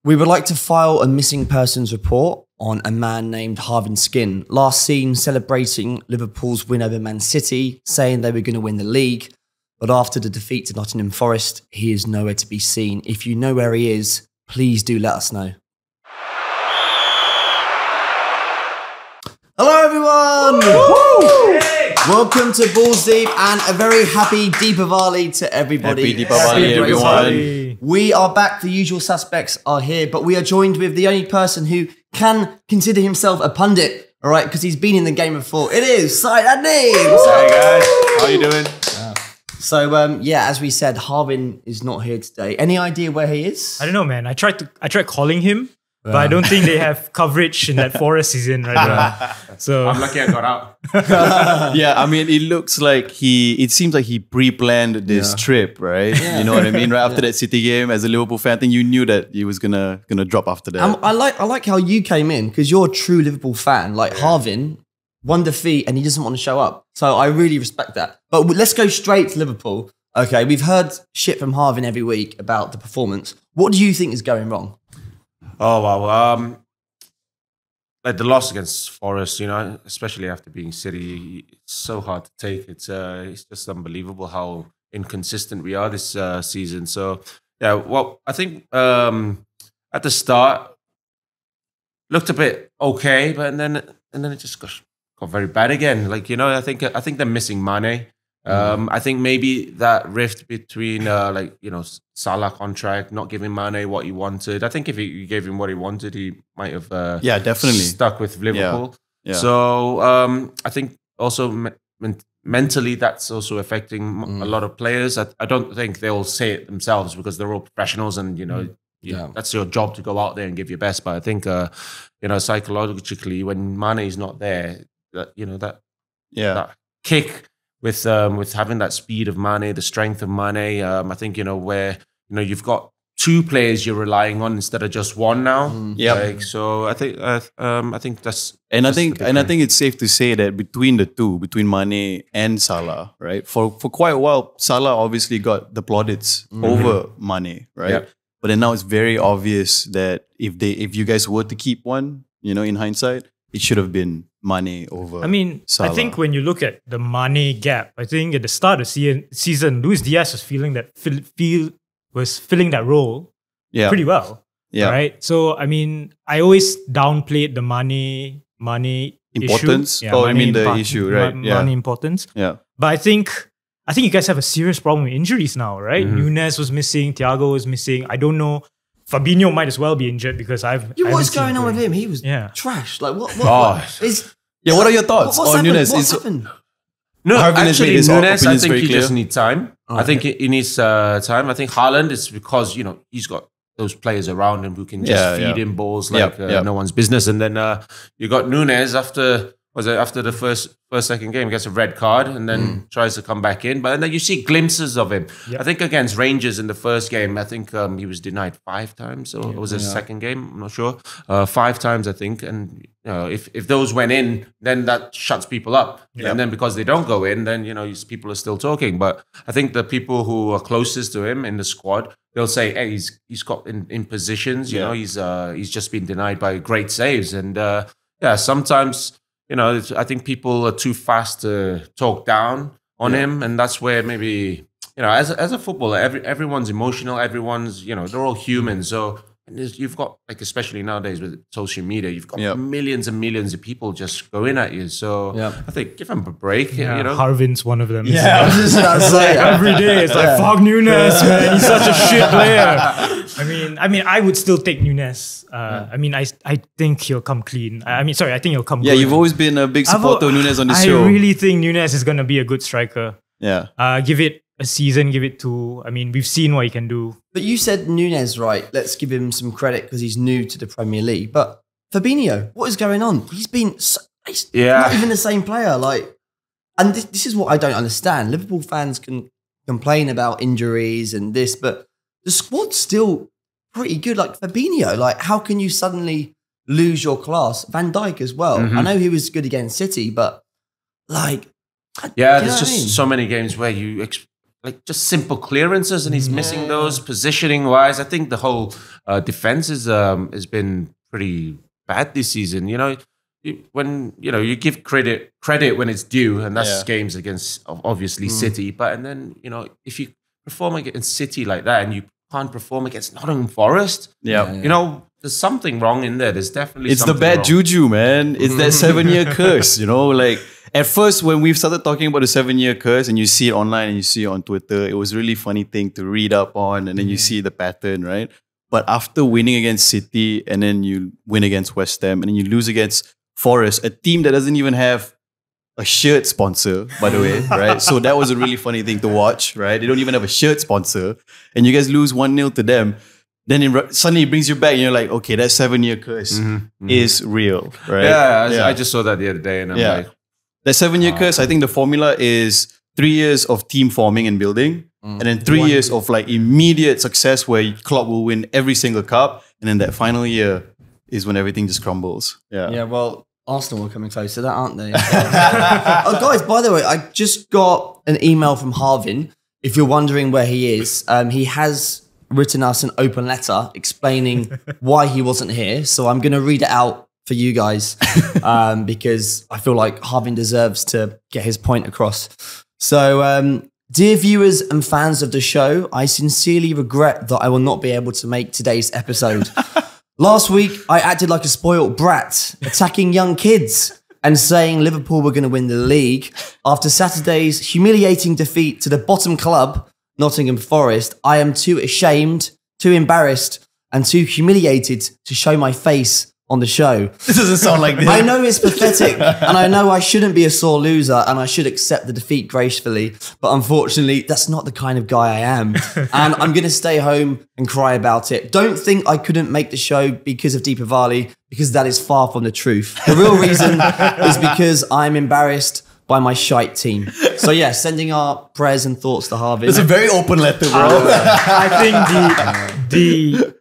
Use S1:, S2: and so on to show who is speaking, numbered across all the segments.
S1: We would like to file a missing persons report on a man named Harvinth Skin, last seen celebrating Liverpool's win over Man City, saying they were going to win the league. But after the defeat to Nottingham Forest, he is nowhere to be seen. If you know where he is, please do let us know. Hello, everyone! Hey. Welcome to Balls Deep and a very happy Deepavali to everybody.
S2: Happy Deepavali, everyone.
S1: We are back. The usual suspects are here, but we are joined with the only person who can consider himself a pundit, all right, because he's been in the game before. It is Said Adni.
S2: Hey, guys. How are you doing?
S1: So, yeah, as we said, Harvin is not here today. Any idea where he is?
S3: I don't know, man. I tried calling him, but I don't think they have coverage in that Forest season right now. So
S2: I'm lucky I got out.
S4: Yeah, I mean, it seems like he pre-planned this trip, right? Yeah. You know what I mean? Right after that City game, as a Liverpool fan, I think you knew that he was gonna drop after that.
S1: I like how you came in because you're a true Liverpool fan. Like Harvin, one defeat and he doesn't want to show up. So I really respect that. But let's go straight to Liverpool. Okay, we've heard shit from Harvin every week about the performance. What do you think is going wrong?
S2: Oh, wow. Like the loss against Forest, you know, especially after being City, it's so hard to take. It's just unbelievable how inconsistent we are this season. So, yeah, well, I think at the start, looked a bit okay, but and then it just got very bad again. Like, you know, I think they're missing Mane. I think maybe that rift between Salah contract, not giving Mane what he wanted. I think if you gave him what he wanted, he might have
S4: definitely
S2: stuck with Liverpool.
S4: Yeah.
S2: So I think also mentally that's also affecting a lot of players. I don't think they'll say it themselves because they're all professionals and, you know, that's your job to go out there and give your best. But I think, psychologically, when Mane is not there, that kick with having that speed of Mane, the strength of Mane, I think, where, you've got two players you're relying on instead of just one now. So I think that's
S4: I think it's safe to say that between the two, between Mane and Salah, right? For quite a while, Salah obviously got the plaudits over Mane, right? Yep. But then now it's very obvious that if you guys were to keep one, in hindsight, it should have been Mane over Salah.
S3: I think when you look at the Mane gap, I think at the start of the season, Luis Diaz was feeling that filling that role pretty well. Yeah. Right? So, I always downplayed the Mane
S4: importance.
S3: Issue. Yeah,
S4: the issue, right?
S3: Mane importance.
S4: Yeah.
S3: But I think you guys have a serious problem with injuries now, right? Nunes was missing, Thiago was missing. I don't know. Fabinho might as well be injured because
S1: what's going on with him? He was trash. Like what
S4: what are your thoughts on Nunes?
S1: What's happened?
S2: No, actually, Nunes, I think he just needs time. I think he needs time. I think Haaland is because, he's got those players around him who can just feed him balls like no one's business. And then you got Nunes after the second game, he gets a red card and then tries to come back in. But then you see glimpses of him. Yep. I think against Rangers in the first game, I think he was denied 5 times, or was it his second game? I'm not sure. 5 times, I think. And if those went in, then that shuts people up. Yep. And then because they don't go in, then people are still talking. But I think the people who are closest to him in the squad, they'll say, "Hey, he's got in positions. He's just been denied by great saves." And sometimes. I think people are too fast to talk down on him, and that's where maybe as a footballer, everyone's emotional. Everyone's they're all human. So you've got especially nowadays with social media, you've got millions and millions of people just going at you. So I think give him a break.
S3: Harvin's one of them.
S1: Yeah, I was just about to say
S3: every day it's like fuck Nunes, man. He's such a shit player. I would still take Nunes. I think he'll come clean. I think he'll come.
S4: Yeah, good. You've always been a big supporter of Nunes on this show.
S3: I really think Nunes is gonna be a good striker.
S4: Yeah.
S3: Give it a season, give it 2. We've seen what he can do.
S1: But you said Nunes, right? Let's give him some credit because he's new to the Premier League. But Fabinho, what is going on? He's not even the same player. And this is what I don't understand. Liverpool fans can complain about injuries and this, but the squad's still pretty good. Like Fabinho, how can you suddenly lose your class? Van Dijk as well. I know he was good against City, but there's
S2: just so many games where you like just simple clearances, and he's missing those positioning wise. I think the whole defense has been pretty bad this season. You know, when you give credit when it's due, and that's games against obviously City. But and then if you perform against City like that, and you can't perform against Nottingham Forest, there's something wrong in there. There's definitely
S4: it's the bad juju, man. It's that 7-year curse. Like at first when we started talking about the 7-year curse, and you see it online and you see it on Twitter, it was a really funny thing to read up on, and then you see the pattern, right? But after winning against City, and then you win against West Ham, and then you lose against Forest, a team that doesn't even have a shirt sponsor, by the way, right? So that was a really funny thing to watch, right? They don't even have a shirt sponsor, and you guys lose 1-0 to them. Then suddenly it brings you back, and you're like, okay, that 7-year curse is real, right?
S2: Yeah, I just saw that the other day, and I'm like,
S4: that 7-year curse. I think the formula is 3 years of team forming and building, and then 3 years of like immediate success where Klopp will win every single cup, and then that final year is when everything just crumbles. Yeah.
S1: Well, Arsenal are coming close to that, aren't they? Oh, guys, by the way, I just got an email from Harvin. If you're wondering where he is, he has written us an open letter explaining why he wasn't here. So I'm going to read it out for you guys because I feel like Harvin deserves to get his point across. So, dear viewers and fans of the show, I sincerely regret that I will not be able to make today's episode. Last week, I acted like a spoiled brat, attacking young kids and saying Liverpool were going to win the league. After Saturday's humiliating defeat to the bottom club, Nottingham Forest, I am too ashamed, too embarrassed, and too humiliated to show my face on the show.
S4: This doesn't sound like this.
S1: I know it's pathetic, and I know I shouldn't be a sore loser, and I should accept the defeat gracefully, but unfortunately, that's not the kind of guy I am, and I'm going to stay home and cry about it. Don't think I couldn't make the show because of Deepavali, because that is far from the truth. The real reason is because I'm embarrassed by my shite team. So yeah, sending our prayers and thoughts to Harvin.
S4: It's a very open letter, bro.
S3: I think the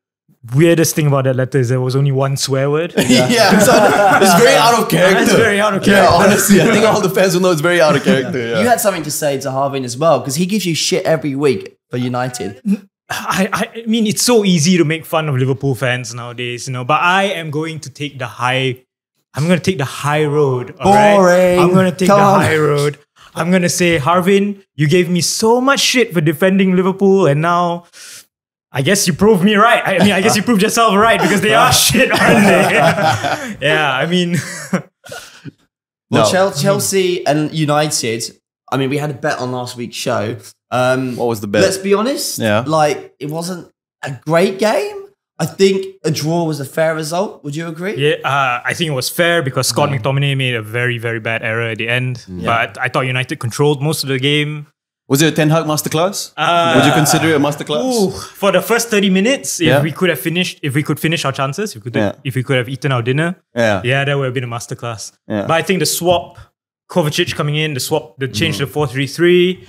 S3: weirdest thing about that letter is there was only one swear word.
S4: It's very out of character.
S3: It's very out of character.
S4: Yeah, honestly, I think all the fans will know it's very out of character. Yeah.
S1: You had something to say to Harvin as well, because he gives you shit every week for United.
S3: I mean, it's so easy to make fun of Liverpool fans nowadays, but I am going to take the high. I'm going to take the high road. All right? I'm going to take the high road. I'm going to say, Harvin, you gave me so much shit for defending Liverpool, and now I guess you proved me right. I mean, I guess you proved yourself right because they are shit, aren't they? Yeah, I mean.
S1: Well, Chelsea and United, I mean, we had a bet on last week's show.
S4: What was the bet?
S1: Let's be honest.
S4: Yeah.
S1: Like, it wasn't a great game. I think a draw was a fair result. Would you agree?
S3: Yeah, I think it was fair because Scott McTominay made a very, very bad error at the end. But I thought United controlled most of the game.
S4: Was it a Ten Hag masterclass? Would you consider it a masterclass?
S3: For the first 30 minutes, if we could finish our chances, if we could have eaten our dinner, that would have been a masterclass. Yeah. But I think the swap, Kovacic coming in, the change to 4-3-3,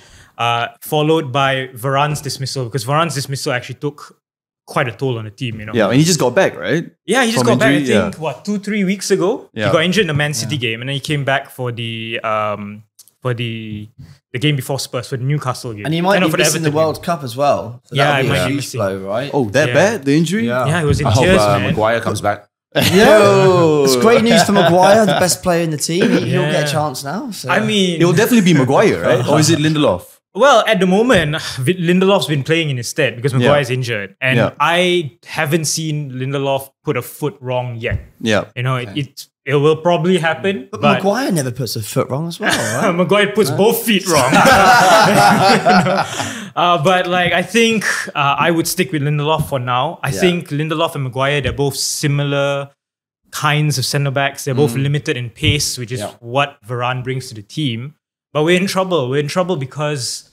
S3: followed by Varane's dismissal, because Varane's dismissal actually took quite a toll on the team,
S4: Yeah, and he just got back, right?
S3: Yeah, he just got back, I think, 2-3 weeks ago? Yeah. He got injured in the Man City game, and then he came back for the game before Spurs, for the Newcastle game.
S1: And he might be missing the World Cup as well. So
S3: yeah,
S1: it might
S3: be
S1: a huge blow, right?
S4: Oh, that bad? The injury?
S3: Yeah, it was in
S2: I
S3: tears,
S2: hope
S3: man.
S2: Maguire comes back.
S1: Yo, it's great news for Maguire, the best player in the team. He'll get a chance now. So.
S3: I mean,
S4: it will definitely be Maguire, right? Or is it Lindelof?
S3: Well, at the moment, Lindelof's been playing in his stead because Maguire's injured. And I haven't seen Lindelof put a foot wrong yet.
S4: Yeah.
S3: It will probably happen.
S1: But Maguire never puts a foot wrong as well, right?
S3: Maguire puts both feet wrong. But I think I would stick with Lindelof for now. I think Lindelof and Maguire, they're both similar kinds of centre-backs. They're both limited in pace, which is what Varane brings to the team. But we're in trouble. We're in trouble because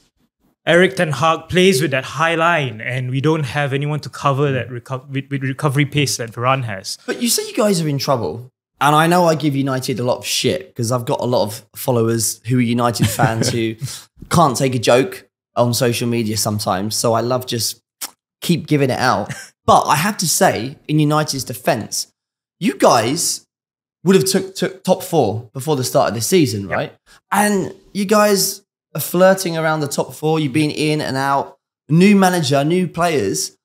S3: Erik ten Hag plays with that high line and we don't have anyone to cover that with recovery pace that Varane has.
S1: But you say you guys are in trouble. And I know I give United a lot of shit because I've got a lot of followers who are United fans who can't take a joke on social media sometimes. So I love just keep giving it out. But I have to say, in United's defence, you guys would have took top 4 before the start of the season, right? And you guys flirting around the top 4. You've been in and out. New manager, new players.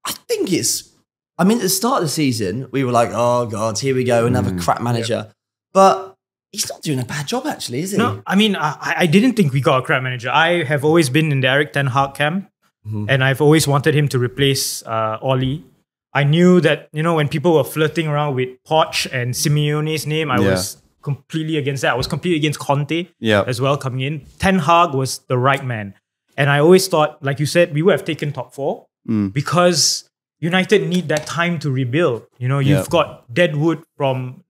S1: I think at the start of the season, we were like, oh, God, here we go, another crap manager. But he's not doing a bad job, actually, is he?
S3: No, I mean, I didn't think we got a crap manager. I have always been in the Erik ten Hag camp, and I've always wanted him to replace Oli. I knew that, when people were flirting around with Poch and Simeone's name, I was completely against that. I was completely against Conte as well coming in. Ten Hag was the right man. And I always thought, like you said, we would have taken top 4 because United need that time to rebuild. You've got deadwood from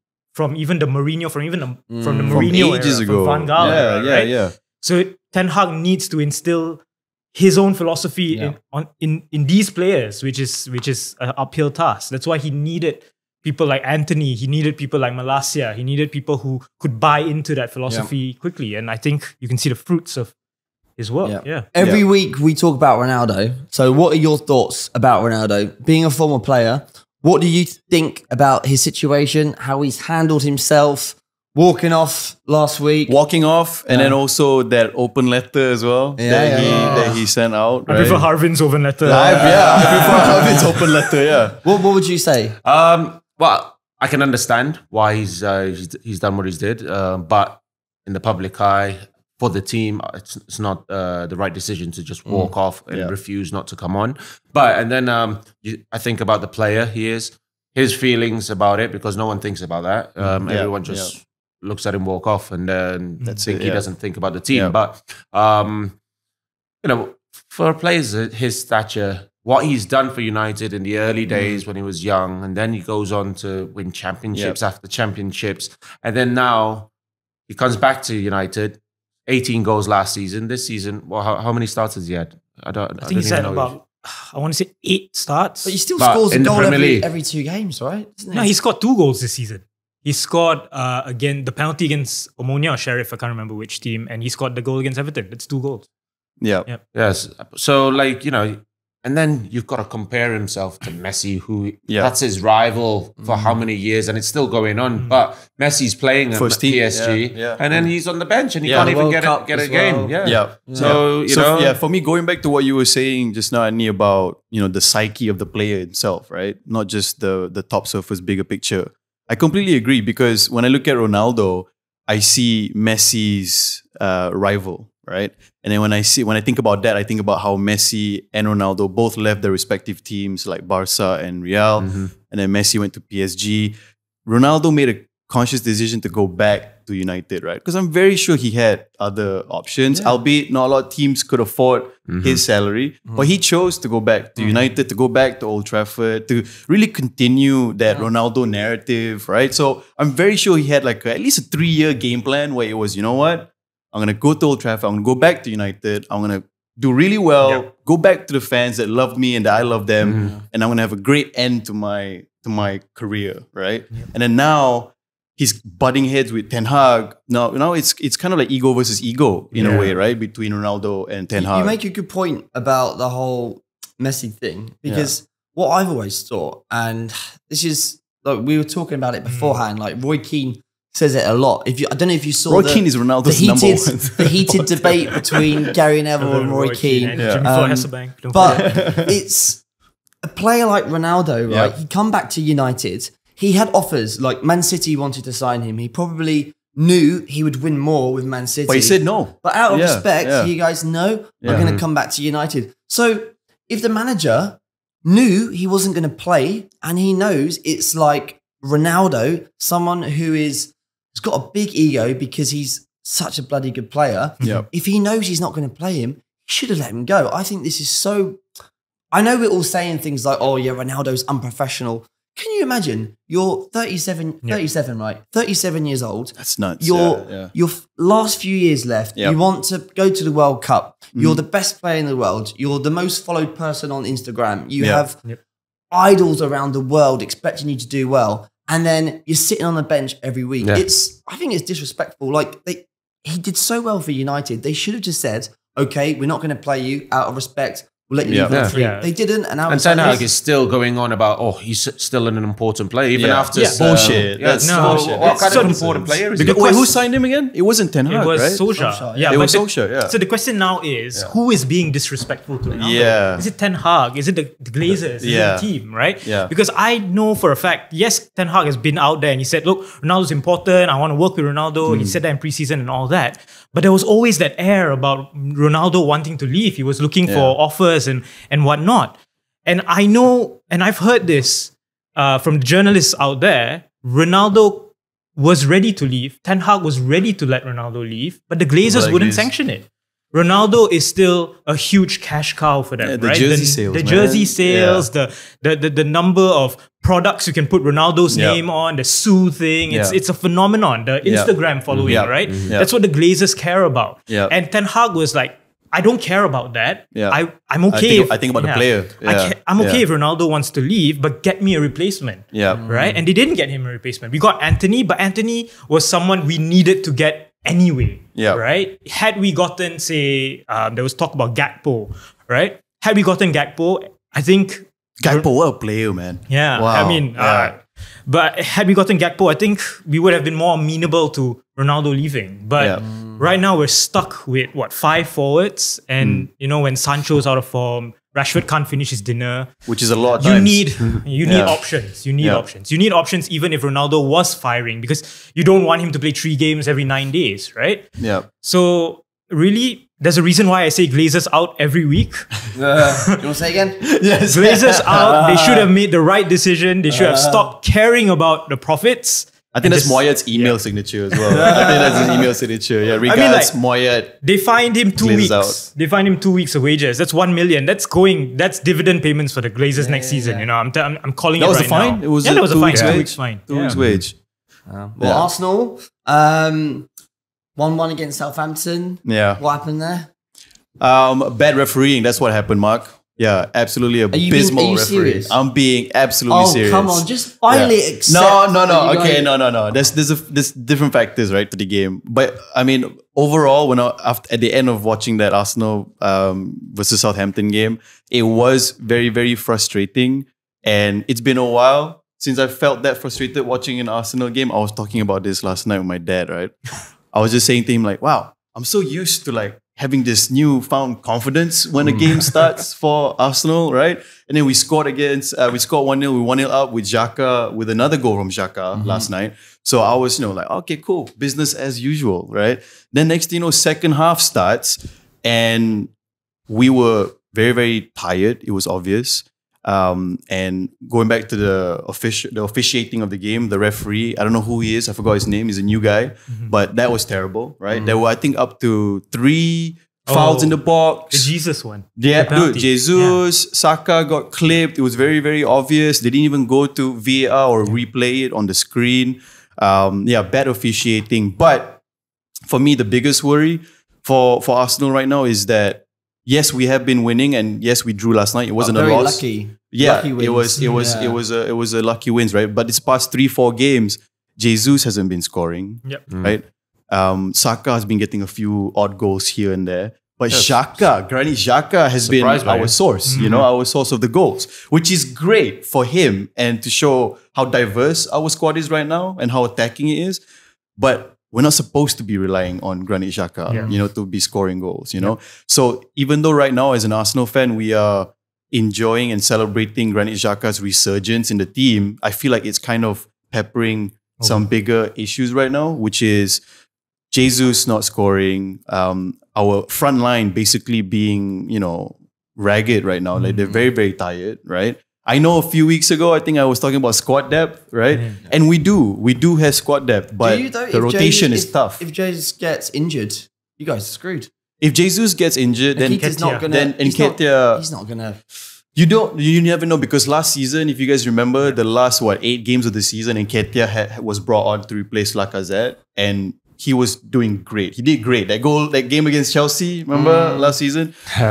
S3: even the Mourinho, from the Mourinho
S4: ages
S3: era,
S4: ago.
S3: from Van Gaal era, right?
S4: Yeah.
S3: So Ten Hag needs to instill his own philosophy in these players, which is an uphill task. That's why he needed people like Anthony. He needed people like Malaysia. He needed people who could buy into that philosophy quickly. And I think you can see the fruits of his work. Yeah.
S1: Every week we talk about Ronaldo. So what are your thoughts about Ronaldo? Being a former player, what do you think about his situation, how he's handled himself, walking off last week?
S4: Walking off, and then also that open letter as well that he sent out.
S3: I prefer Harvinth's open letter.
S4: I prefer Harvinth's open letter,
S1: What would you say?
S2: Well, I can understand why he's done what he's did, but in the public eye, for the team, it's not the right decision to just walk off and refuse not to come on. And then I think about the player he is, his feelings about it, because no one thinks about that. Everyone just looks at him walk off and then he doesn't think about the team. But, for a player his stature, what he's done for United in the early days when he was young, and then he goes on to win championships after championships. And then now he comes back to United, 18 goals last season. This season, well, how many starts has he had? I think
S3: he's had about, I want to say 8 starts.
S1: But he still scores a goal every 2 games, right?
S3: No, he scored 2 goals this season. He scored again the penalty against Omonia or Sheriff, I can't remember which team, and he scored the goal against Everton. That's 2 goals.
S4: Yeah.
S2: Yes. So and then you've got to compare himself to Messi, who that's his rival for how many years, and it's still going on. But Messi's playing at PSG, and then he's on the bench, and he can't even get a game. So
S4: for me, going back to what you were saying just now, Annie, about the psyche of the player itself, right? Not just the top surface, bigger picture. I completely agree, because when I look at Ronaldo, I see Messi's rival. Right. And then when I think about that, I think about how Messi and Ronaldo both left their respective teams like Barca and Real. And then Messi went to PSG. Ronaldo made a conscious decision to go back to United, right? Because I'm very sure he had other options, albeit not a lot of teams could afford his salary. But he chose to go back to United, to go back to Old Trafford, to really continue that Ronaldo narrative, right? So I'm very sure he had at least a 3-year game plan where it was, you know what? I'm going to go to Old Trafford. I'm going to go back to United. I'm going to do really well, go back to the fans that loved me and that I love them. And I'm going to have a great end to my career, right? And then now he's butting heads with Ten Hag. Now it's kind of like ego versus ego in a way, right? Between Ronaldo and Ten Hag.
S1: You make a good point about the whole Messi thing, because what I've always thought, and this is, we were talking about it beforehand, Roy Keane says it a lot. I don't know if you saw
S4: Roy Keane is Ronaldo's number one.
S1: The heated debate between Gary Neville and Roy Keane. But it's a player like Ronaldo, right? He come back to United. He had offers, like Man City wanted to sign him. He probably knew he would win more with Man City.
S4: But he said no.
S1: But out of respect, you guys know, I'm going to come back to United. So if the manager knew he wasn't going to play, and he knows it's like Ronaldo, someone who has got a big ego because he's such a bloody good player. If he knows he's not going to play him, he should have let him go. I think this is so... I know we're all saying things like, oh yeah, Ronaldo's unprofessional. Can you imagine? You're 37, right? 37 years old.
S4: That's nuts.
S1: Your last few years left. You want to go to the World Cup. You're the best player in the world. You're the most followed person on Instagram. You have idols around the world expecting you to do well. And then you're sitting on the bench every week. I think it's disrespectful. He did so well for United. They should have just said, okay, we're not going to play you out of respect. We'll let you leave on 3. They didn't, and now
S2: Ten Hag is still going on about, he's still an important player, even after...
S4: bullshit. That's bullshit.
S2: What kind of important player is he?
S4: Wait, who signed him again? It wasn't Ten Hag,
S3: It was
S4: right?
S3: Solskjaer.
S4: It was Solskjaer, yeah.
S3: So the question now is, who is being disrespectful to Ronaldo?
S4: Yeah.
S3: Is it Ten Hag? Is it the Glazers? Is it the team, right?
S4: Yeah.
S3: Because I know for a fact, yes, Ten Hag has been out there and he said, look, Ronaldo's important. I want to work with Ronaldo. He said that in preseason and all that. But there was always that air about Ronaldo wanting to leave. He was looking for offers and whatnot. And I know, and I've heard this from the journalists out there, Ronaldo was ready to leave. Ten Hag was ready to let Ronaldo leave, but the Glazers wouldn't sanction it. Ronaldo is still a huge cash cow for them,
S4: the
S3: right?
S4: Jersey sales,
S3: the jersey sales, the number of products you can put Ronaldo's name on, the Sue thing. It's a phenomenon. The Instagram following, right? That's what the Glazers care about. And Ten Hag was like, I don't care about that. I'm okay.
S4: I think about the player.
S3: I'm okay if Ronaldo wants to leave, but get me a replacement. Right? And they didn't get him a replacement. We got Anthony, but Anthony was someone we needed to get anyway. Right? Had we gotten, say, there was talk about Gakpo, right? Had we gotten Gakpo, I think...
S4: Gakpo, what a player, man.
S3: Yeah.
S4: Wow.
S3: I mean, but had we gotten Gakpo, I think we would have been more amenable to Ronaldo leaving. But right now we're stuck with, 5 forwards? And, when Sancho's out of form, Rashford can't finish his dinner.
S4: Which is a lot of times.
S3: You need options. You need options. You need options even if Ronaldo was firing, because you don't want him to play 3 games every 9 days, right? So really, there's a reason why I say Glazers out every week.
S1: You want to say again?
S3: Yes. Glazers out. They should have made the right decision. They should have stopped caring about the profits.
S4: I think that's Moyet's email signature as well. I think that's his email signature. Yeah, regards, Moyet.
S3: They fined him 2 weeks.
S4: Out.
S3: They fined him 2 weeks of wages. That's 1 million. That's dividend payments for the Glazers next season. I'm calling it right now.
S4: That was a fine? It was
S3: that was a fine.
S4: 2
S3: weeks fine.
S4: 2 weeks wage.
S1: Well, Arsenal, 1-1 against Southampton.
S4: Yeah.
S1: What happened there?
S4: Bad refereeing. That's what happened, Mark. Yeah, absolutely abysmal referee.
S1: Serious?
S4: I'm being absolutely serious.
S1: Oh, come on. Just finally accept.
S4: No. Okay, no. There's different factors, right, to the game. But, I mean, overall, at the end of watching that Arsenal versus Southampton game, it was very, very frustrating. And it's been a while since I felt that frustrated watching an Arsenal game. I was talking about this last night with my dad, right? I was just saying to him, like, wow, I'm so used to, like, having this newfound confidence when the game starts for Arsenal, right? And then we scored 1-0. We 1-0 up with Xhaka, with another goal from Xhaka last night. So I was, like, okay, cool. Business as usual, right? Then next thing you know, second half starts and we were very, very tired. It was obvious. And going back to the officiating of the game, the referee, I don't know who he is. I forgot his name. He's a new guy, but that was terrible, right? There were, I think, up to 3 fouls in the box.
S3: The Jesus one.
S4: Yeah, dude, Jesus, Saka got clipped. It was very, very obvious. They didn't even go to VAR or replay it on the screen. Bad officiating. But for me, the biggest worry for Arsenal right now is that yes, we have been winning, and yes, we drew last night. It wasn't a loss.
S1: Lucky.
S4: Yeah,
S1: lucky
S4: wins. It was a lucky wins, right? But this past 3-4 games, Jesus hasn't been scoring, right? Saka has been getting a few odd goals here and there, but Granit Xhaka has been our source, our source of the goals, which is great for him and to show how diverse our squad is right now and how attacking it is. But we're not supposed to be relying on Granit Xhaka, to be scoring goals, So even though right now as an Arsenal fan, we are enjoying and celebrating Granit Xhaka's resurgence in the team, I feel like it's kind of peppering some bigger issues right now, which is Jesus not scoring, our front line basically being, ragged right now. Like they're very, very tired, right? I know a few weeks ago, I think I was talking about squad depth, right? And we do have squad depth, but the rotation is tough.
S1: If Jesus gets injured, you guys are screwed.
S4: If Jesus gets injured, then
S1: he's not gonna.
S4: You never know, because last season, if you guys remember, the last 8 games of the season, Nketiah was brought on to replace Lacazette, and he was doing great. He did great. That game against Chelsea, remember last season? So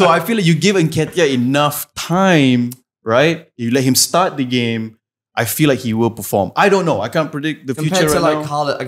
S4: I feel like you give Nketiah enough time, right? You let him start the game, I feel like he will perform. I don't know. I can't predict the future right now.
S1: Haaland,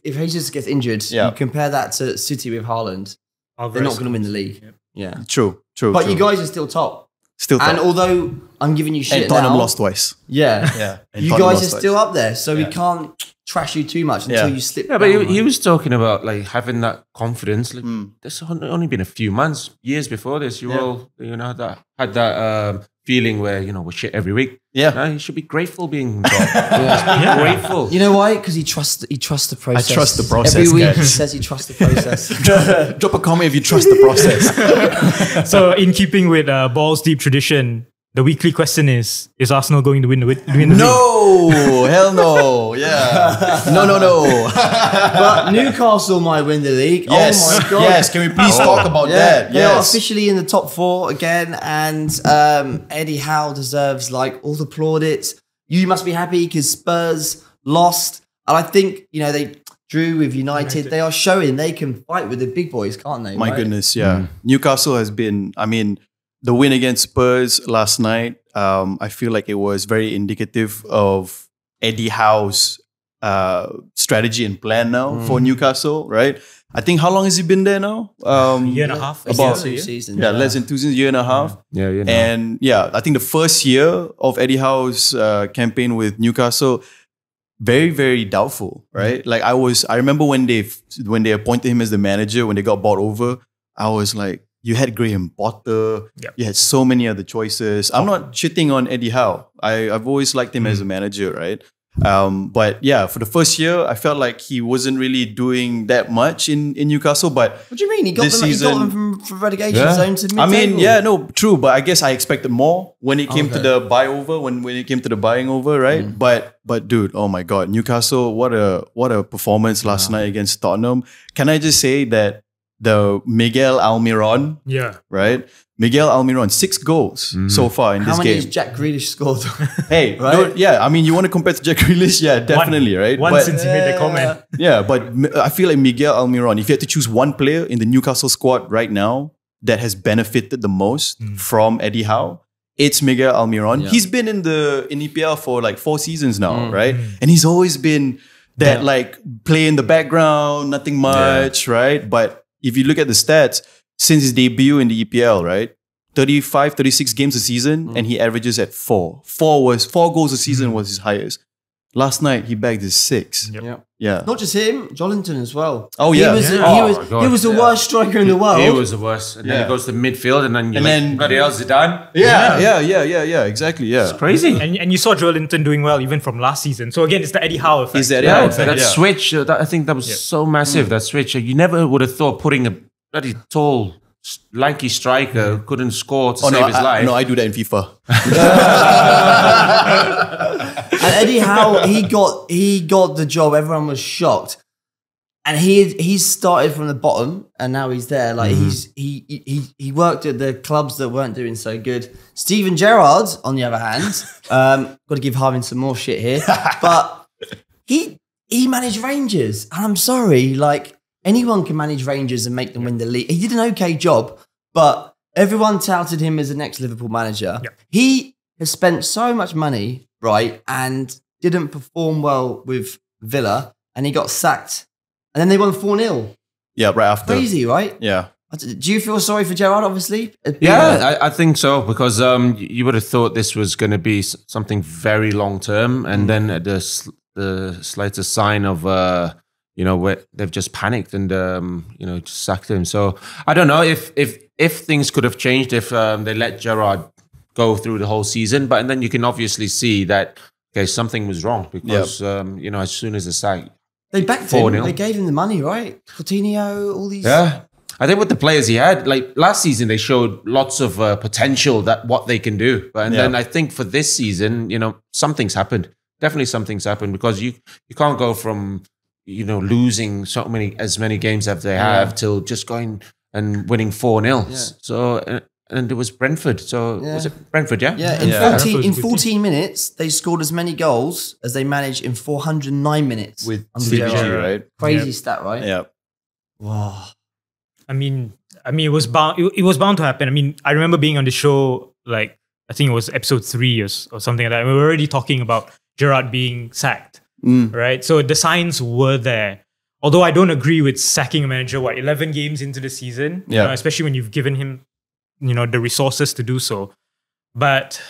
S1: if Jesus gets injured, you compare that to City with Haaland, they're not going to win the league. Yeah.
S4: True.
S1: But you guys are still top.
S4: Still top.
S1: And although I'm giving you shit
S4: and Tottenham
S1: now,
S4: lost twice.
S1: Yeah.
S4: And
S1: You
S4: Tottenham
S1: guys
S4: lost
S1: are still
S4: twice.
S1: up there, so we can't trash you too much until you slip.
S2: Yeah, but he was talking about like having that confidence. Like, there's only been a few months, years before this. You all, had that feeling where we're shit every week.
S4: Yeah,
S2: you should be grateful being top. Grateful.
S1: You know why? Because he trusts the process.
S4: I trust the process.
S1: Every week
S4: guys.
S1: he says he trusts the process.
S4: Drop a comment if you trust the process.
S3: So, in keeping with Balls Deep tradition, the weekly question is Arsenal going to win the league?
S4: No, hell no. Yeah. No.
S1: But Newcastle might win the league.
S4: Yes.
S1: Oh my God.
S4: Yes, can we please talk about that?
S1: They are
S4: Yes.
S1: officially in the top 4 again, and Eddie Howe deserves all the plaudits. You must be happy because Spurs lost. And I think, they drew with United. They are showing they can fight with the big boys, can't they?
S4: My goodness, yeah. Newcastle has been, the win against Spurs last night, I feel like it was very indicative of Eddie Howe's strategy and plan now for Newcastle, right? I think how long has he been there now?
S3: Year and a half.
S1: About 2 seasons.
S4: Yeah, less than 2 seasons, year and a half.
S2: Yeah.
S4: And I think the first year of Eddie Howe's campaign with Newcastle, very, very doubtful, right? Like I remember when they appointed him as the manager, when they got bought over, I was like, you had Graham Potter.
S3: Yep.
S4: You had so many other choices. I'm not shitting on Eddie Howe. I've always liked him as a manager, right? But yeah, for the first year, I felt like he wasn't really doing that much in Newcastle. But
S1: What do you mean? He got them from relegation zone to mid-table.
S4: True. But I guess I expected more when it came to the buy over, when it came to the buying over, right? But dude, oh my God, Newcastle, what a performance last night against Tottenham. Can I just say that the Miguel Almiron, right? Miguel Almiron, 6 goals so far in this game.
S1: How many has Jack Grealish scored?
S4: Hey,
S1: right?
S4: You want to compare to Jack Grealish? Yeah, definitely, right?
S3: Once since he made the comment.
S4: Yeah, but I feel like Miguel Almiron, if you had to choose one player in the Newcastle squad right now that has benefited the most from Eddie Howe, it's Miguel Almiron. He's been in EPL for 4 seasons now, right? And he's always been that play in the background, nothing much, right? But if you look at the stats, since his debut in the EPL, right? 35, 36 games a season, and he averages at 4. 4 goals a season was his highest. Last night, he bagged his 6.
S3: Yep.
S4: Yeah.
S1: Not just him, Jolinton as well.
S4: Oh, yeah.
S1: He was the worst striker in the world.
S2: He was the worst. And then he goes to midfield, and then bloody hell, Zidane.
S4: Yeah, exactly, yeah.
S2: It's crazy.
S3: And you saw Joelinton doing well even from last season. So again, it's the Eddie Howe effect.
S4: It's the Eddie Howe effect.
S2: That switch, I think that was so massive, that switch. You never would have thought putting a bloody tall, lanky striker couldn't score to save his life.
S4: No, I do that in FIFA.
S1: And Eddie Howe, he got the job. Everyone was shocked, and he started from the bottom, and now he's there. He worked at the clubs that weren't doing so good. Steven Gerrard, on the other hand, got to give Harvin some more shit here, but he managed Rangers, and I'm sorry, anyone can manage Rangers and make them win the league. He did an okay job, but everyone touted him as the next Liverpool manager. Yep. He has spent so much money, right, and didn't perform well with Villa, and he got sacked. And then they won 4-0.
S4: Yeah, right after.
S1: Crazy, right?
S4: Yeah.
S1: Do you feel sorry for Gerrard, obviously?
S2: Yeah, I think so, because you would have thought this was going to be something very long-term, and then at the slightest sign of... where they've just panicked and just sacked him. So I don't know if things could have changed if they let Gerrard go through the whole season. But and then you can obviously see that something was wrong because as soon as the sack,
S1: they backed him. They gave him the money, right? Coutinho, all these.
S2: Yeah, I think with the players he had, last season, they showed lots of potential that what they can do. But then I think for this season, something's happened. Definitely something's happened because you can't go from losing as many games as they have till just going and winning 4-0. Yeah. So, and it was Brentford. So was it Brentford? Yeah.
S1: Yeah. In 14 minutes, they scored as many goals as they managed in 409 minutes
S4: with CVG, right?
S1: Crazy stat, right?
S4: Yeah.
S1: Wow.
S3: I mean, it was bound. It was bound to happen. I mean, I remember being on the show, I think it was episode 3 or something like that. We were already talking about Gerrard being sacked. Right, so the signs were there. although I don't agree with sacking a manager, 11 games into the season, especially when you've given him, the resources to do so. But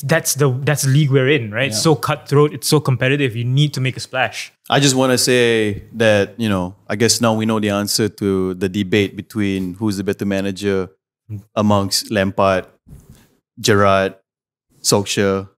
S3: that's the league we're in, right? It's so cutthroat, it's so competitive. You need to make a splash.
S4: I just want to say that, I guess now we know the answer to the debate between who's the better manager amongst Lampard, Gerrard, Solskjaer,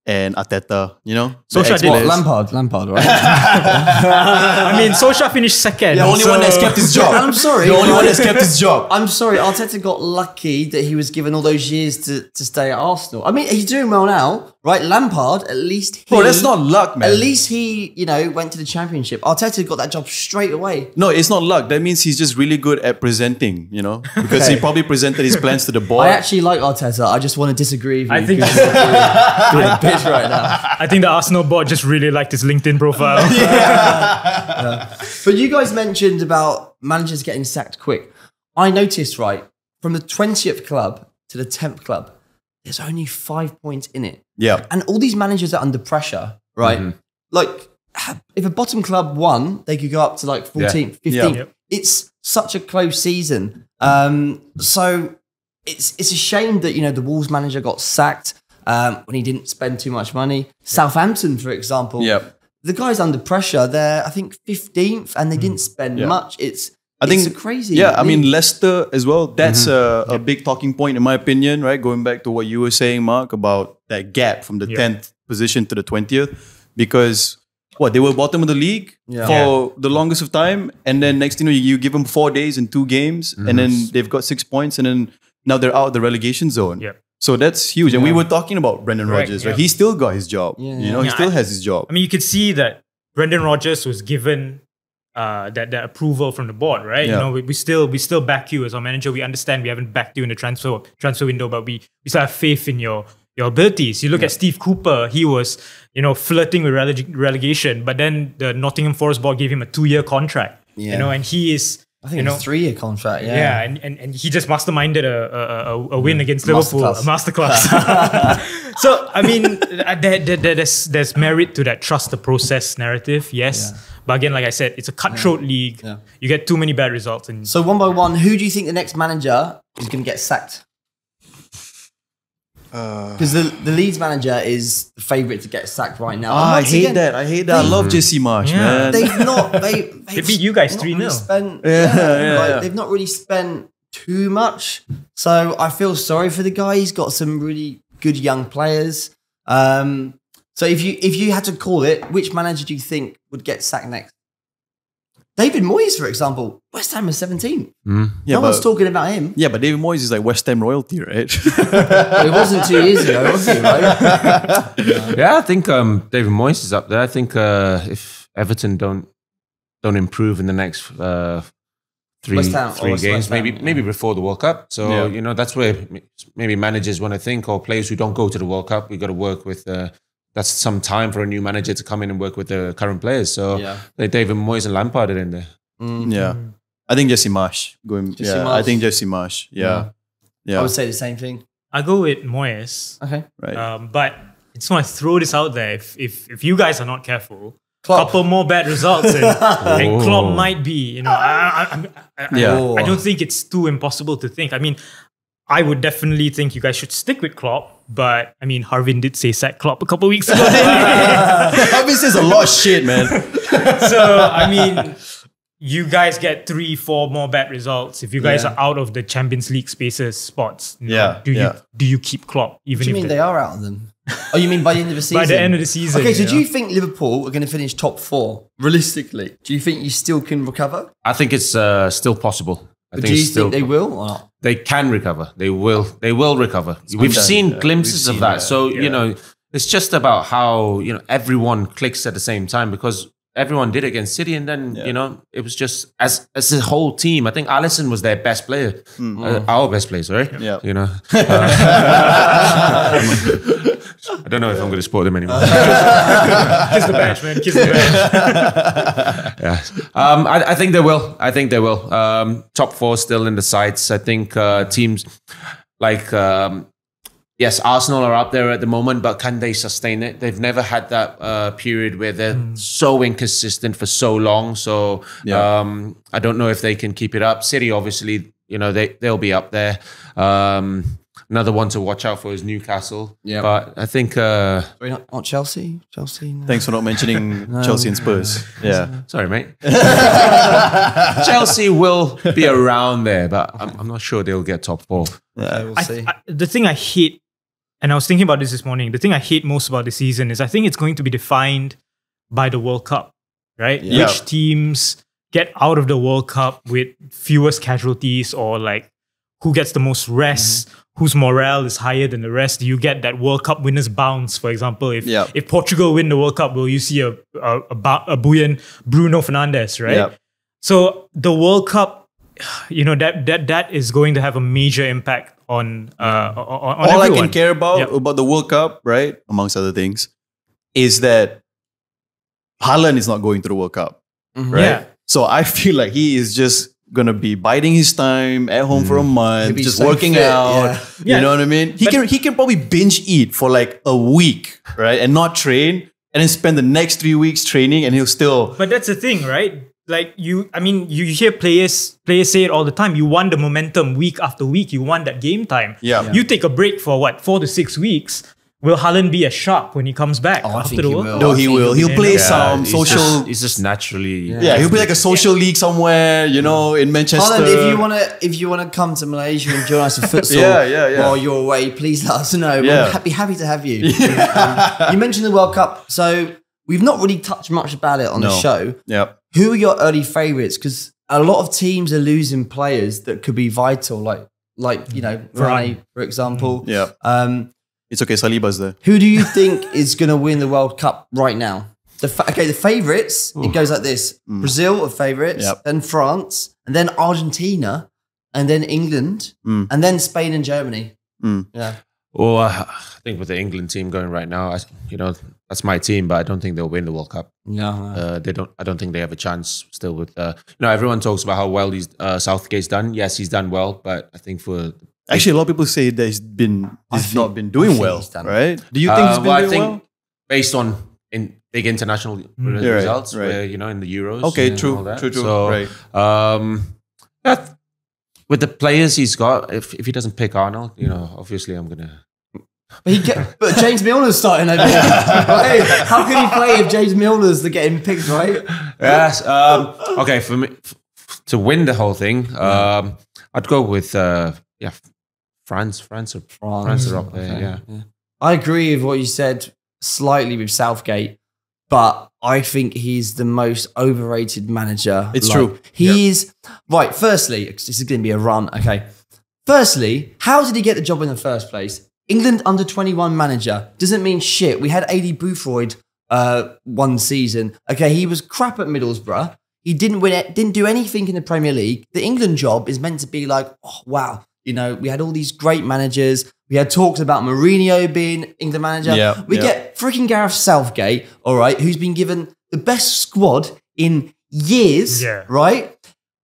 S4: and Arteta,
S1: Solskjaer did Lampard, right?
S3: I mean, Solskjaer finished second.
S4: The only one that's kept his job.
S1: I'm sorry.
S4: The only one that's kept his job.
S1: I'm sorry. Arteta got lucky that he was given all those years to stay at Arsenal. I mean, he's doing well now, right? Lampard, at least
S4: Bro, that's not luck, man.
S1: At least he, went to the Championship. Arteta got that job straight away.
S4: No, it's not luck. That means he's just really good at presenting, because he probably presented his plans to the board.
S1: I actually like Arteta. I just want to disagree with you.
S3: I think
S1: right now.
S3: I think the Arsenal board just really liked his LinkedIn profile.
S1: But you guys mentioned about managers getting sacked quick. I noticed, right, from the 20th club to the 10th club, there's only 5 points in it.
S4: Yeah.
S1: And all these managers are under pressure, right? Mm-hmm. Like, if a bottom club won, they could go up to like 14th, 15th. Yeah. It's such a close season. So it's a shame that, the Wolves manager got sacked when he didn't spend too much money. Southampton, for example, the guy's under pressure. They're, I think, 15th and they didn't spend much. It's crazy.
S4: Yeah, I mean, Leicester as well. That's a big talking point in my opinion, right? Going back to what you were saying, Mark, about that gap from the 10th position to the 20th. Because, they were bottom of the league for the longest of time. And then next thing you give them 4 days and 2 games. And then they've got 6 points. And then now they're out of the relegation zone. Yeah. So that's huge. And we were talking about Brendan Rodgers, right? He still got his job. Yeah. He still has his job.
S3: I mean, you could see that Brendan Rodgers was given that approval from the board, right?
S4: Yeah.
S3: We still back you as our manager. We understand we haven't backed you in the transfer window, but we still have faith in your abilities. You look at Steve Cooper, he was, flirting with relegation, but then the Nottingham Forest board gave him a 2-year contract. Yeah. And he is,
S1: I think it's a 3-year contract.
S3: Yeah, and he just masterminded a win against Liverpool, a masterclass. So I mean, there's merit to that trust the process narrative, yes. Yeah. But again, like I said, it's a cutthroat league. Yeah. You get too many bad results.
S1: So one by one, who do you think the next manager is going to get sacked? Because the Leeds manager is the favourite to get sacked right now.
S4: I hate that. I love Jesse Marsch, man.
S1: They
S3: beat you guys 3-0.
S1: They've not really spent too much. So I feel sorry for the guy. He's got some really good young players. So if you had to call it, which manager do you think would get sacked next? David Moyes, for example, West Ham is 17. No one's talking about him.
S4: Yeah, but David Moyes is like West Ham royalty, right?
S1: It wasn't 2 years ago, was he, right?
S2: Yeah, I think David Moyes is up there. I think if Everton don't improve in the next three games, maybe before the World Cup. So, that's where maybe managers want to think, or players who don't go to the World Cup, we got to work with... that's some time for a new manager to come in and work with the current players. So David Moyes and Lampard are in there.
S4: Yeah. I think Jesse Marsch. I think Jesse Marsch. Yeah.
S1: I would say the same thing.
S3: I go with Moyes.
S1: Okay.
S4: Right.
S3: But I just want to throw this out there. If you guys are not careful, couple more bad results and Klopp might be, I don't think it's too impossible to think. I mean, I would definitely think you guys should stick with Klopp, but I mean, Harvin did say sack Klopp a couple of weeks ago.
S4: Harvin says a lot of shit, man.
S3: So, I mean, you guys get 3-4 more bad results. If you guys are out of the Champions League spaces spots, do you keep Klopp? Even
S1: what do you mean they are out of them? Oh, you mean by the end of the season?
S3: By the end of the season.
S1: Okay, so do you think Liverpool are going to finish top 4 realistically? Do you think you still can recover?
S2: I think it's still possible.
S1: Do you think they will or not?
S2: They can recover. They will recover. We've seen glimpses of that. So, it's just about how, everyone clicks at the same time, because everyone did it against City, and then, it was just as a whole team. I think Alisson was their best player. Our best player, sorry.
S4: Yeah.
S2: I don't know if I'm going to support them anymore.
S3: Kiss the bench, man. Kiss the bench.
S2: Yeah. I think they will. Top 4 still in the sights. I think teams like yes, Arsenal are up there at the moment, but can they sustain it? They've never had that period where they're so inconsistent for so long. So I don't know if they can keep it up. City, obviously, they'll be up there. Another one to watch out for is Newcastle. Yeah, but I think
S1: not Chelsea. Chelsea. No.
S4: Thanks for not mentioning Chelsea and Spurs. Yeah,
S2: sorry, mate. Chelsea will be around there, but I'm not sure they'll get top 4.
S1: Yeah, we'll see.
S3: The thing I hate, and I was thinking about this morning. The thing I hate most about the season is I think it's going to be defined by the World Cup, right? Yeah. Which teams get out of the World Cup with fewest casualties, or like who gets the most rest, whose morale is higher than the rest. You get that World Cup winners bounce, for example. If Portugal win the World Cup, will you see a buoyant Bruno Fernandes, right? Yep. So the World Cup, that is going to have a major impact on all
S4: everyone. I can care about the World Cup, right, amongst other things, is that Haaland is not going to the World Cup, right? Yeah. So I feel like he is just gonna be biding his time at home for a month, just so working out. Yeah. You know what I mean? He can probably binge eat for like a week, right, and not train, and then spend the next 3 weeks training, and he'll still.
S3: But that's the thing, right? Like you hear players say it all the time. You want the momentum week after week. You want that game time. Yeah. You take a break for 4 to 6 weeks. Will Haaland be as sharp when he comes back after the World Cup?
S4: No, he will. He'll play some social.
S2: He's just naturally.
S4: Yeah, he'll be like a social league somewhere, in Manchester.
S1: Haaland, if you wanna come to Malaysia and join us for futsal while you're away, please let us know. We'll be happy to have you. You mentioned the World Cup, so we've not really touched much about it on the show.
S4: Yeah.
S1: Who are your early favourites? Because a lot of teams are losing players that could be vital, like Varane, for example.
S4: Yeah. It's okay, Saliba's there.
S1: Who do you think is going to win the World Cup right now? The favourites, it goes like this. Brazil are favourites, then France, and then Argentina, and then England, and then Spain and Germany. Yeah.
S2: Well, I think with the England team going right now, that's my team, but I don't think they'll win the World Cup.
S1: No.
S2: They don't. I don't think they have a chance still with... everyone talks about how well Southgate's done. Yes, he's done well, but I think for...
S4: Actually, a lot of people say that he's not been doing well, right? Do you think he's been doing well?
S2: Based on big international results, where, in the Euros.
S4: Okay, true.
S2: So, right. With the players he's got, if he doesn't pick Arnold, obviously I'm going to...
S1: But James Milner's starting over here. How can he play if James Milner's getting picked, right?
S2: Yes. Okay, for me, to win the whole thing, I'd go with... France are up there, yeah.
S1: I agree with what you said slightly with Southgate, but I think he's the most overrated manager.
S4: It's true.
S1: He's... Right, firstly, this is going to be a run, okay. Firstly, how did he get the job in the first place? England under-21 manager. Doesn't mean shit. We had A.D. Boothroyd one season. Okay, he was crap at Middlesbrough. He didn't win it, didn't do anything in the Premier League. The England job is meant to be like, oh, wow. We had all these great managers. We had talks about Mourinho being England manager. We get freaking Gareth Southgate, all right, who's been given the best squad in years, right?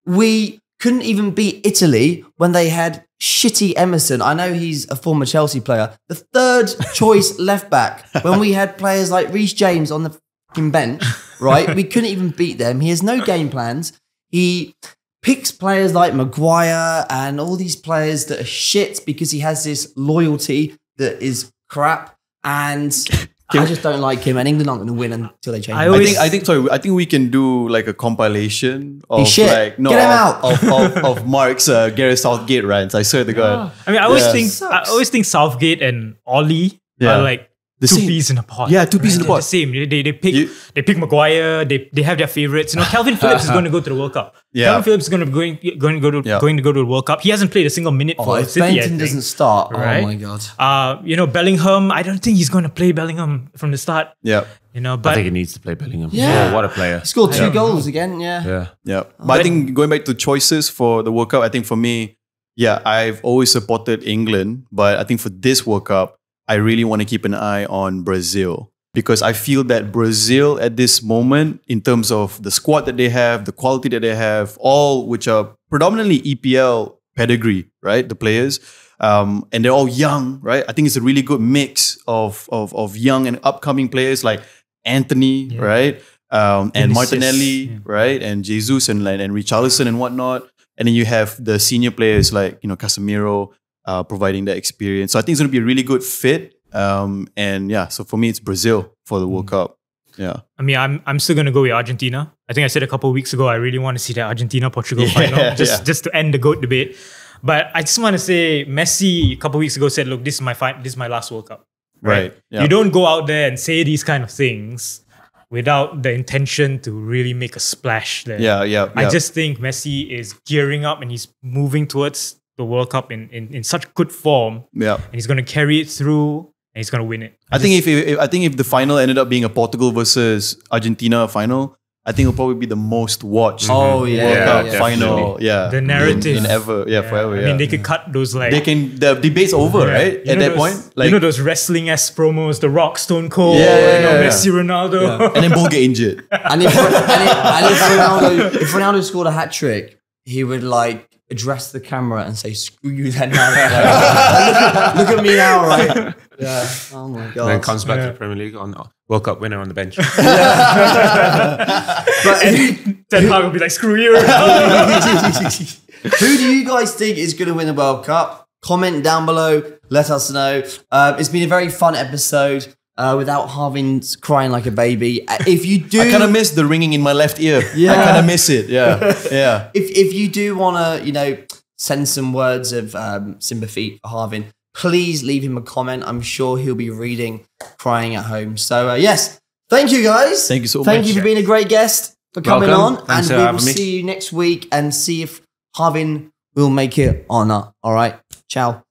S1: We couldn't even beat Italy when they had shitty Emerson. I know he's a former Chelsea player. The third choice left back, when we had players like Reece James on the fucking bench, right? We couldn't even beat them. He has no game plans. He picks players like Maguire and all these players that are shit because he has this loyalty that is crap. And I just don't like him. And England aren't going to win until they change.
S4: I think we can do like a compilation of
S1: get him out
S4: of Mark's Gareth Southgate rants. I swear to God.
S3: I mean, I always think Southgate and Ollie are like two peas in a pod.
S4: Yeah, two peas in a pod.
S3: The same. They pick Maguire. They have their favorites. Calvin Phillips is going to go to the World Cup. Yeah. Calvin Phillips is going to go to the World Cup. He hasn't played a single minute for City.
S1: Benton doesn't start.
S3: Right?
S1: Oh my God.
S3: Bellingham. I don't think he's going to play Bellingham from the start.
S4: Yeah.
S2: But I think he needs to play Bellingham.
S1: Yeah.
S2: Oh, what a player.
S1: He scored 2 goals again. Yeah.
S4: But I think going back to choices for the World Cup, I think for me, I've always supported England, but I think for this World Cup, I really want to keep an eye on Brazil, because I feel that Brazil at this moment, in terms of the squad that they have, the quality that they have, all which are predominantly EPL pedigree, right? The players, And they're all young, right? I think it's a really good mix of young and upcoming players like Anthony, right? And Martinelli, right? And Jesus and Richarlison and whatnot. And then you have the senior players like, Casemiro providing that experience. So I think it's going to be a really good fit. And yeah, so for me, it's Brazil for the World Cup. Yeah.
S3: I mean, I'm still going to go with Argentina. I think I said a couple of weeks ago, I really want to see that Argentina-Portugal final, just to end the GOAT debate. But I just want to say, Messi a couple of weeks ago said, look, this is my last World Cup. Right?
S4: Yeah.
S3: You don't go out there and say these kind of things without the intention to really make a splash there. I just think Messi is gearing up and he's moving towards the World Cup in such good form.
S4: Yeah.
S3: And he's going to carry it through. And he's going to win it.
S4: I think if the final ended up being a Portugal versus Argentina final, I think it'll probably be the most watched World Cup final. Yeah,
S3: the narrative
S4: in ever. Yeah, forever.
S3: I mean, they could cut those the
S4: debate's over, right? At that point,
S3: those wrestling-esque promos, The Rock, Stone Cold, Messi, Ronaldo,
S4: and then both get injured.
S1: And if Ronaldo scored a hat trick, he would address the camera and say, "Screw you, then." Look at me now, right? Yeah. Oh my god.
S2: And then comes back to the Premier League on World Cup winner on the bench.
S3: But Ten Hag will be like, "Screw you."
S1: Who do you guys think is going to win the World Cup? Comment down below. Let us know. It's been a very fun episode. Without Harvinth crying like a baby. If you do,
S4: I kind of miss the ringing in my left ear. I kind of miss it. Yeah.
S1: If you do want to, send some words of sympathy for Harvinth, please leave him a comment. I'm sure he'll be reading, crying at home. So yes, thank you guys.
S4: Thank you so much.
S1: Thank you for being a great guest, for coming on,
S2: Thanks
S1: and we will see you next week and see if Harvinth will make it or not. All right, ciao.